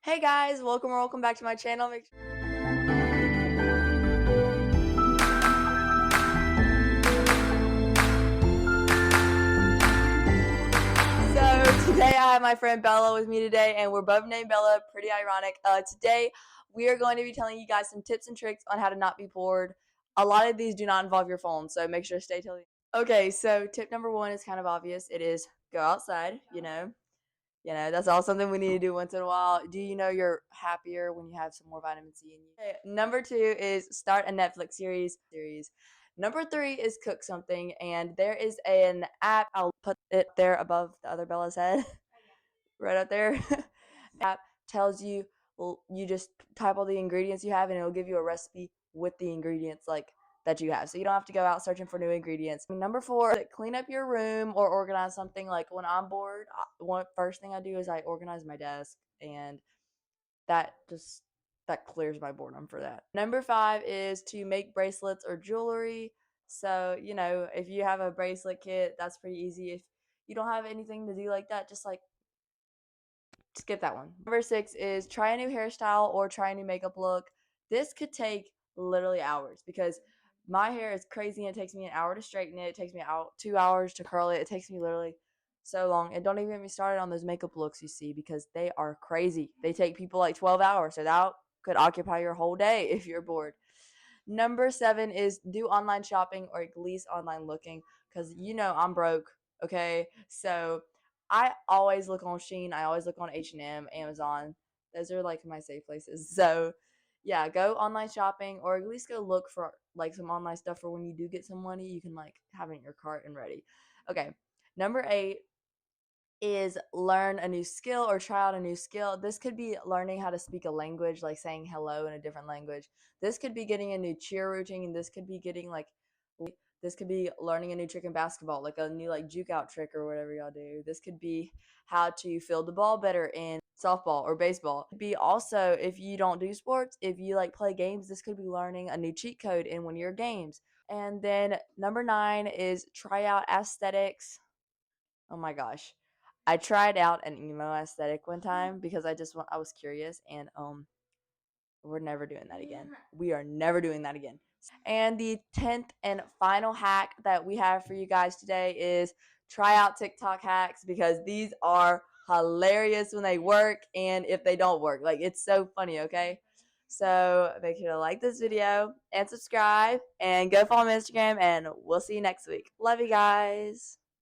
Hey guys, welcome back to my channel. So today I have my friend Bella with me today, and we're both named Bella. Pretty ironic. Today we are going to be telling you guys some tips and tricks on how to not be bored. A lot of these do not involve your phone, so make sure to stay till the end. Okay, so tip number one is kind of obvious. It is go outside. That's all something we need to do once in a while. Do you know you're happier when you have some more vitamin C in you? Okay, number two is start a Netflix series. Number three is cook something, and there is an app. I'll put it there above the other Bella's head, right up there. App tells you, well, you just type all the ingredients you have, and it'll give you a recipe with the ingredients that you have. So you don't have to go out searching for new ingredients. Number four, clean up your room or organize something. Like when I'm bored, one first thing I do is I organize my desk, and that just that clears my boredom for that. Number five is to make bracelets or jewelry. So, if you have a bracelet kit, that's pretty easy. If you don't have anything to do like that, just skip that one. Number six is try a new hairstyle or try a new makeup look. This could take literally hours because my hair is crazy and it takes me an hour to straighten it. It takes me out 2 hours to curl it. It takes me literally so long. And don't even get me started on those makeup looks you see because they are crazy. They take people like 12 hours. So that could occupy your whole day if you're bored. Number seven is do online shopping or at least online looking because I'm broke. Okay. So I always look on Shein. I always look on H&M, Amazon. Those are like my safe places. So yeah, go online shopping or at least go look for like some online stuff for when you do get some money, you can like have it in your cart and ready. Okay. Number eight is learn a new skill or try out a new skill. This could be learning how to speak a language, like saying hello in a different language. This could be getting a new cheer routine. This could be learning a new trick in basketball, like a new like juke out trick or whatever y'all do. This could be how to field the ball better in softball or baseball. It could be also if you don't do sports, if you like play games, this could be learning a new cheat code in one of your games. And then number nine is try out aesthetics. Oh my gosh. I tried out an emo aesthetic one time because I was curious, and we're never doing that again. We are never doing that again. And the 10th and final hack that we have for you guys today is try out TikTok hacks because these are hilarious when they work and if they don't work. Like it's so funny, okay? So make sure to like this video and subscribe and go follow me on Instagram and we'll see you next week. Love you guys.